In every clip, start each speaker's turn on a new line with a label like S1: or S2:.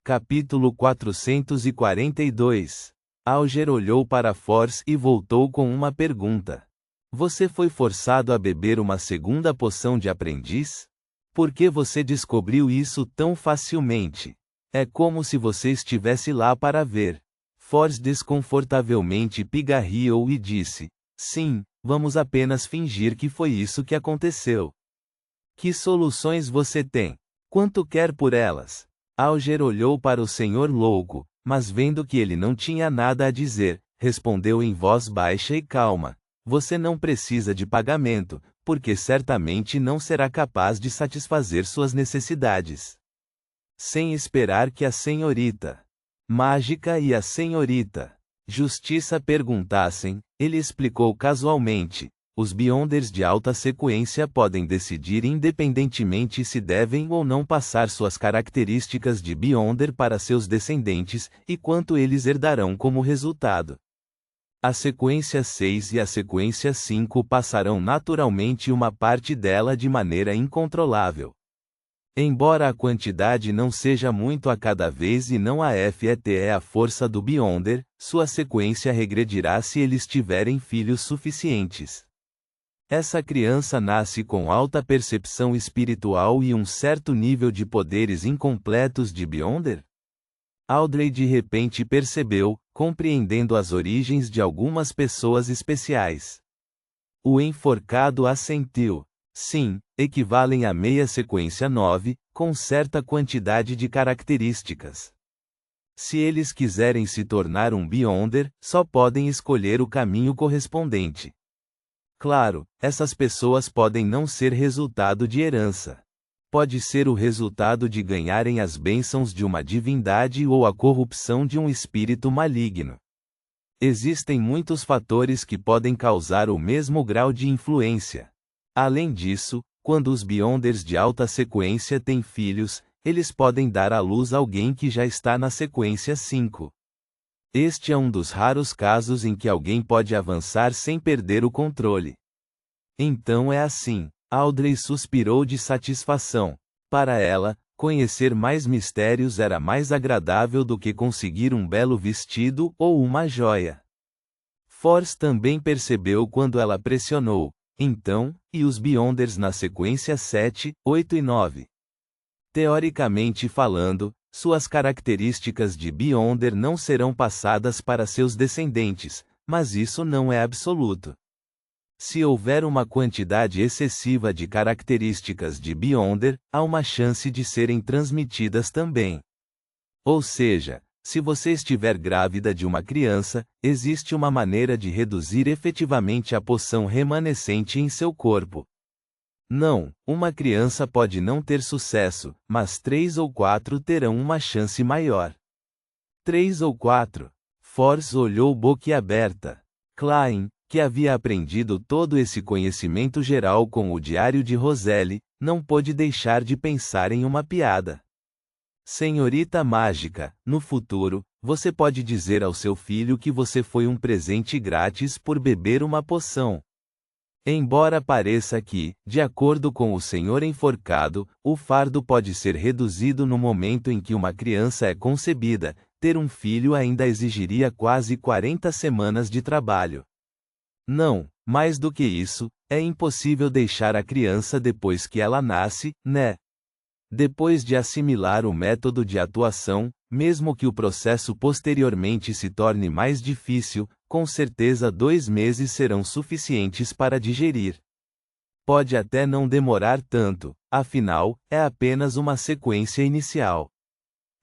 S1: Capítulo 442. Alger olhou para Force e voltou com uma pergunta. Você foi forçado a beber uma segunda poção de aprendiz? Por que você descobriu isso tão facilmente? É como se você estivesse lá para ver. Force desconfortavelmente pigarreou e disse: Sim, vamos apenas fingir que foi isso que aconteceu. Que soluções você tem? Quanto quer por elas? Alger olhou para o senhor louco, mas vendo que ele não tinha nada a dizer, respondeu em voz baixa e calma: Você não precisa de pagamento, porque certamente não será capaz de satisfazer suas necessidades. Sem esperar que a senhorita Mágica e a senhorita Justiça perguntassem, ele explicou casualmente: os Beyonders de alta sequência podem decidir independentemente se devem ou não passar suas características de Beyonder para seus descendentes, e quanto eles herdarão como resultado. A sequência 6 e a sequência 5 passarão naturalmente uma parte dela de maneira incontrolável. Embora a quantidade não seja muito a cada vez e não a FET é a força do Beyonder, sua sequência regredirá se eles tiverem filhos suficientes. Essa criança nasce com alta percepção espiritual e um certo nível de poderes incompletos de Beyonder? Audrey de repente percebeu, compreendendo as origens de algumas pessoas especiais. O enforcado assentiu. Sim, equivalem a meia sequência 9, com certa quantidade de características. Se eles quiserem se tornar um Beyonder, só podem escolher o caminho correspondente. Claro, essas pessoas podem não ser resultado de herança. Pode ser o resultado de ganharem as bênçãos de uma divindade ou a corrupção de um espírito maligno. Existem muitos fatores que podem causar o mesmo grau de influência. Além disso, quando os Beyonders de alta sequência têm filhos, eles podem dar à luz alguém que já está na sequência 5. Este é um dos raros casos em que alguém pode avançar sem perder o controle. Então é assim. Audrey suspirou de satisfação. Para ela, conhecer mais mistérios era mais agradável do que conseguir um belo vestido ou uma joia. Force também percebeu quando ela pressionou. Então, e os Beyonders na sequência 7, 8 e 9? Teoricamente falando, suas características de Beyonder não serão passadas para seus descendentes, mas isso não é absoluto. Se houver uma quantidade excessiva de características de Beyonder, há uma chance de serem transmitidas também. Ou seja, se você estiver grávida de uma criança, existe uma maneira de reduzir efetivamente a poção remanescente em seu corpo. Não, uma criança pode não ter sucesso, mas 3 ou 4 terão uma chance maior. 3 ou 4? Force olhou boquiaberta. Klein, que havia aprendido todo esse conhecimento geral com o diário de Roselle, não pôde deixar de pensar em uma piada. Senhorita Mágica, no futuro, você pode dizer ao seu filho que você foi um presente grátis por beber uma poção. Embora pareça que, de acordo com o senhor enforcado, o fardo pode ser reduzido no momento em que uma criança é concebida, ter um filho ainda exigiria quase 40 semanas de trabalho. Não, mais do que isso, é impossível deixar a criança depois que ela nasce, né? Depois de assimilar o método de atuação, mesmo que o processo posteriormente se torne mais difícil, com certeza 2 meses serão suficientes para digerir. Pode até não demorar tanto, afinal, é apenas uma sequência inicial.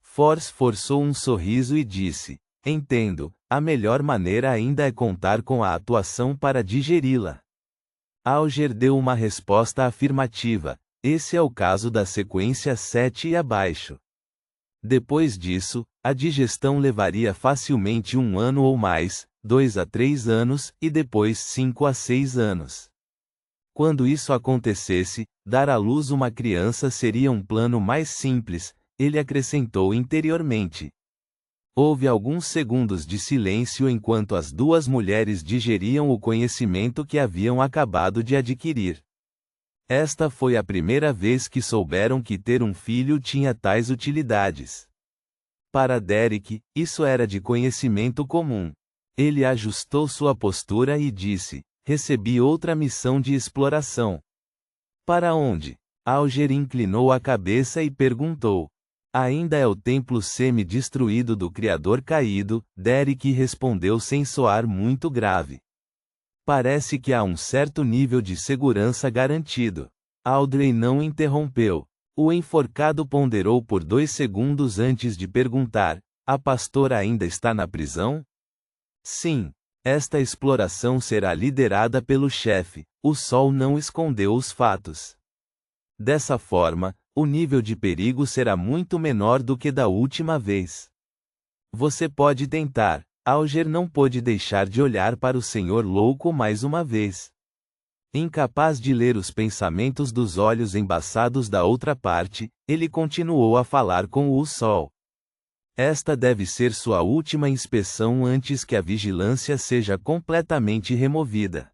S1: Force forçou um sorriso e disse: Entendo, a melhor maneira ainda é contar com a atuação para digeri-la. Alger deu uma resposta afirmativa. Esse é o caso da sequência 7 e abaixo. Depois disso, a digestão levaria facilmente 1 ano ou mais, 2 a 3 anos, e depois 5 a 6 anos. Quando isso acontecesse, dar à luz uma criança seria um plano mais simples, ele acrescentou interiormente. Houve alguns segundos de silêncio enquanto as duas mulheres digeriam o conhecimento que haviam acabado de adquirir. Esta foi a primeira vez que souberam que ter um filho tinha tais utilidades. Para Derek, isso era de conhecimento comum. Ele ajustou sua postura e disse: recebi outra missão de exploração. Para onde? Alger inclinou a cabeça e perguntou. Ainda é o templo semi-destruído do Criador caído, Derek respondeu sem soar muito grave. Parece que há um certo nível de segurança garantido. Audrey não interrompeu. O enforcado ponderou por 2 segundos antes de perguntar: a pastora ainda está na prisão? Sim. Esta exploração será liderada pelo chefe. O sol não escondeu os fatos. Dessa forma, o nível de perigo será muito menor do que da última vez. Você pode tentar. Alger não pôde deixar de olhar para o senhor louco mais uma vez. Incapaz de ler os pensamentos dos olhos embaçados da outra parte, ele continuou a falar com o sol. Esta deve ser sua última inspeção antes que a vigilância seja completamente removida.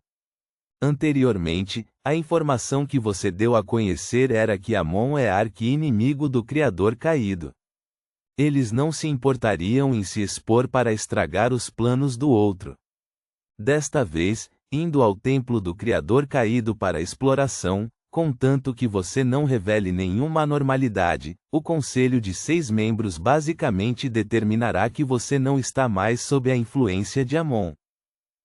S1: Anteriormente, a informação que você deu a conhecer era que Amon é arqui-inimigo do Criador caído. Eles não se importariam em se expor para estragar os planos do outro. Desta vez, indo ao templo do Criador caído para exploração, contanto que você não revele nenhuma anormalidade, o conselho de 6 membros basicamente determinará que você não está mais sob a influência de Amon.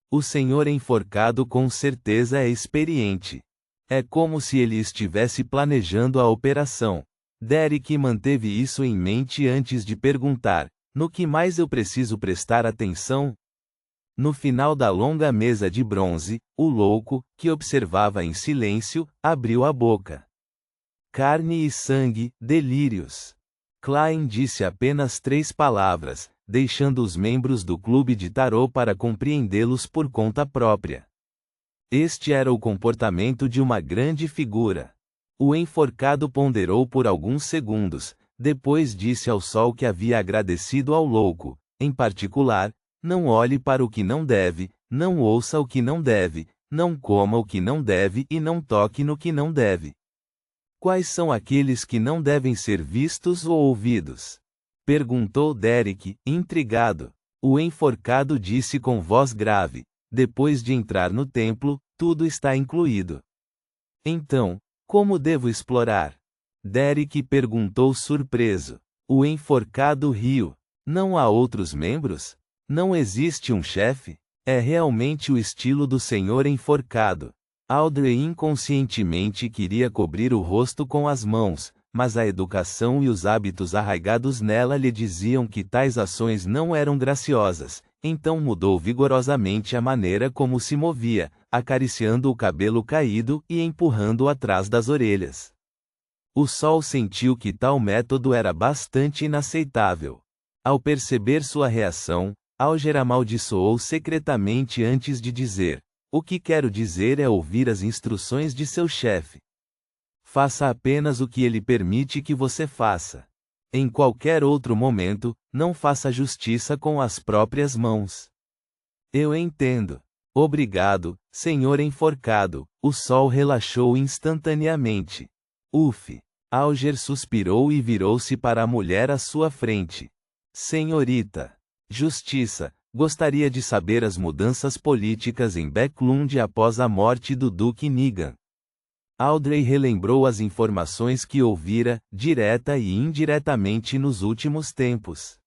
S1: O senhor enforcado com certeza é experiente. É como se ele estivesse planejando a operação. Derek manteve isso em mente antes de perguntar: no que mais eu preciso prestar atenção? No final da longa mesa de bronze, o louco, que observava em silêncio, abriu a boca. Carne e sangue, delírios. Klein disse apenas 3 palavras, deixando os membros do clube de tarô para compreendê-los por conta própria. Este era o comportamento de uma grande figura. O enforcado ponderou por alguns segundos, depois disse ao sol que havia agradecido ao louco, em particular: não olhe para o que não deve, não ouça o que não deve, não coma o que não deve e não toque no que não deve. Quais são aqueles que não devem ser vistos ou ouvidos? Perguntou Derek, intrigado. O enforcado disse com voz grave: depois de entrar no templo, tudo está incluído. Então, como devo explorar? Derek perguntou surpreso. O enforcado riu. Não há outros membros? Não existe um chefe? É realmente o estilo do senhor enforcado. Audrey inconscientemente queria cobrir o rosto com as mãos, mas a educação e os hábitos arraigados nela lhe diziam que tais ações não eram graciosas, então mudou vigorosamente a maneira como se movia, acariciando o cabelo caído e empurrando-o atrás das orelhas. O sol sentiu que tal método era bastante inaceitável. Ao perceber sua reação, Alger amaldiçoou secretamente antes de dizer: o que quero dizer é ouvir as instruções de seu chefe. Faça apenas o que ele permite que você faça. Em qualquer outro momento, não faça justiça com as próprias mãos. Eu entendo. Obrigado, senhor enforcado. O sol relaxou instantaneamente. Uf! Alger suspirou e virou-se para a mulher à sua frente. Senhorita. Justiça. Gostaria de saber as mudanças políticas em Backlund após a morte do Duque Negan. Audrey relembrou as informações que ouvira, direta e indiretamente nos últimos tempos.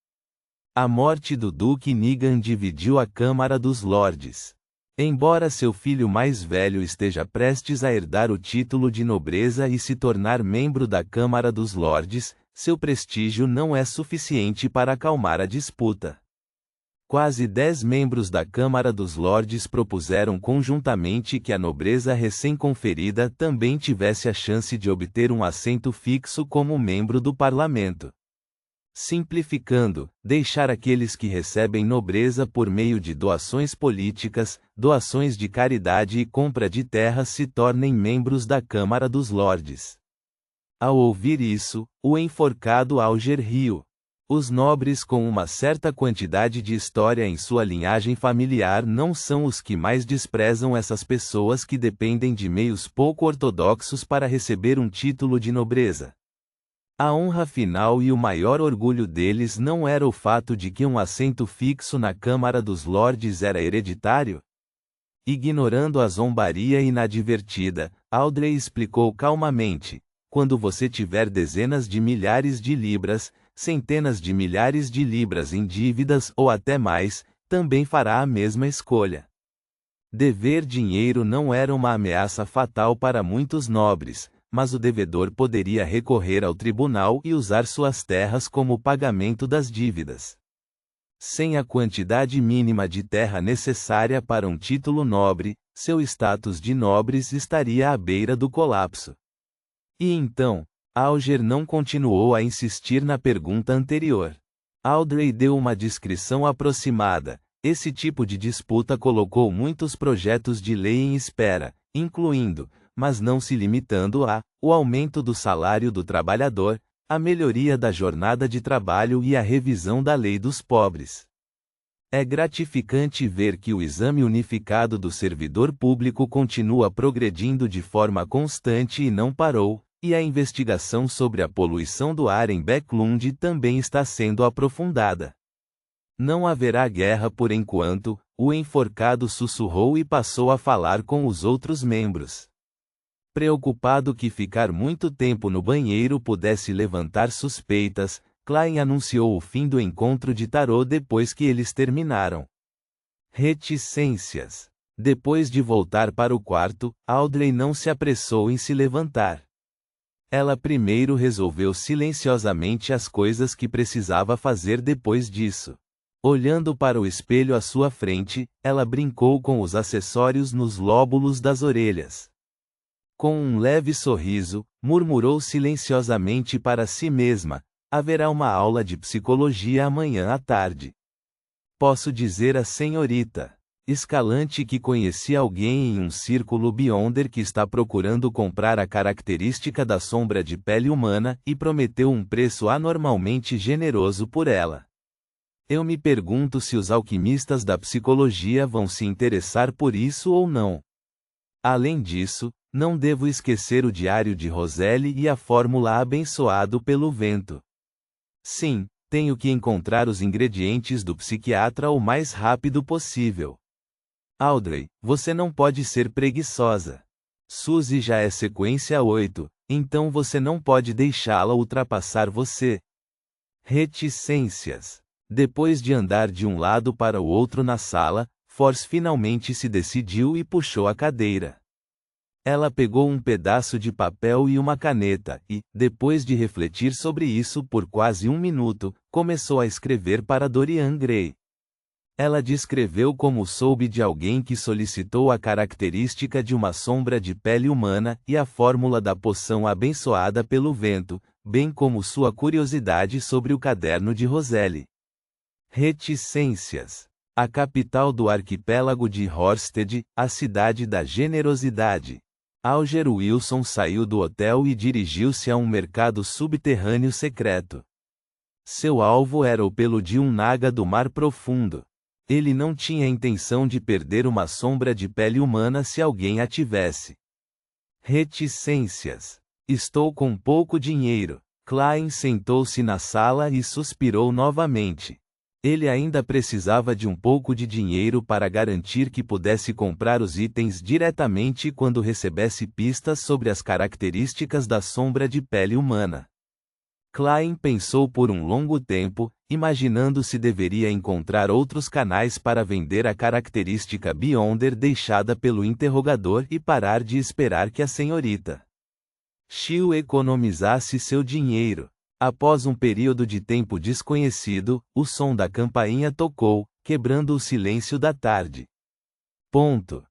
S1: A morte do Duque Negan dividiu a Câmara dos Lordes. Embora seu filho mais velho esteja prestes a herdar o título de nobreza e se tornar membro da Câmara dos Lordes, seu prestígio não é suficiente para acalmar a disputa. Quase 10 membros da Câmara dos Lordes propuseram conjuntamente que a nobreza recém-conferida também tivesse a chance de obter um assento fixo como membro do parlamento. Simplificando, deixar aqueles que recebem nobreza por meio de doações políticas, doações de caridade e compra de terras se tornem membros da Câmara dos Lordes. Ao ouvir isso, o enforcado Alger riu. Os nobres com uma certa quantidade de história em sua linhagem familiar não são os que mais desprezam essas pessoas que dependem de meios pouco ortodoxos para receber um título de nobreza. A honra final e o maior orgulho deles não era o fato de que um assento fixo na Câmara dos Lordes era hereditário? Ignorando a zombaria inadvertida, Audrey explicou calmamente: quando você tiver dezenas de milhares de libras, centenas de milhares de libras em dívidas ou até mais, também fará a mesma escolha. Dever dinheiro não era uma ameaça fatal para muitos nobres, mas o devedor poderia recorrer ao tribunal e usar suas terras como pagamento das dívidas. Sem a quantidade mínima de terra necessária para um título nobre, seu status de nobres estaria à beira do colapso. E então, Alger não continuou a insistir na pergunta anterior. Audrey deu uma descrição aproximada. Esse tipo de disputa colocou muitos projetos de lei em espera, incluindo, mas não se limitando a, o aumento do salário do trabalhador, a melhoria da jornada de trabalho e a revisão da lei dos pobres. É gratificante ver que o exame unificado do servidor público continua progredindo de forma constante e não parou, e a investigação sobre a poluição do ar em Bäcklund também está sendo aprofundada. Não haverá guerra por enquanto, o enforcado sussurrou e passou a falar com os outros membros. Preocupado que ficar muito tempo no banheiro pudesse levantar suspeitas, Klein anunciou o fim do encontro de tarô depois que eles terminaram. Reticências. Depois de voltar para o quarto, Audrey não se apressou em se levantar. Ela primeiro resolveu silenciosamente as coisas que precisava fazer depois disso. Olhando para o espelho à sua frente, ela brincou com os acessórios nos lóbulos das orelhas. Com um leve sorriso, murmurou silenciosamente para si mesma: haverá uma aula de psicologia amanhã à tarde. Posso dizer à senhorita Escalante que conheci alguém em um círculo Beyonder que está procurando comprar a característica da sombra de pele humana e prometeu um preço anormalmente generoso por ela. Eu me pergunto se os alquimistas da psicologia vão se interessar por isso ou não. Além disso, não devo esquecer o diário de Roselle e a fórmula abençoado pelo vento. Sim, tenho que encontrar os ingredientes do psiquiatra o mais rápido possível. Audrey, você não pode ser preguiçosa. Suzy já é sequência 8, então você não pode deixá-la ultrapassar você. Reticências. Depois de andar de um lado para o outro na sala, Force finalmente se decidiu e puxou a cadeira. Ela pegou um pedaço de papel e uma caneta e, depois de refletir sobre isso por quase um minuto, começou a escrever para Dorian Gray. Ela descreveu como soube de alguém que solicitou a característica de uma sombra de pele humana e a fórmula da poção abençoada pelo vento, bem como sua curiosidade sobre o caderno de Roselle. Reticências. A capital do arquipélago de Horsted, a cidade da generosidade. Alger Wilson saiu do hotel e dirigiu-se a um mercado subterrâneo secreto. Seu alvo era o pelo de um naga do mar profundo. Ele não tinha intenção de perder uma sombra de pele humana se alguém a tivesse. Reticências. Estou com pouco dinheiro. Klein sentou-se na sala e suspirou novamente. Ele ainda precisava de um pouco de dinheiro para garantir que pudesse comprar os itens diretamente quando recebesse pistas sobre as características da sombra de pele humana. Klein pensou por um longo tempo, imaginando se deveria encontrar outros canais para vender a característica Beyonder deixada pelo interrogador e parar de esperar que a senhorita Shiu economizasse seu dinheiro. Após um período de tempo desconhecido, o som da campainha tocou, quebrando o silêncio da tarde. Ponto.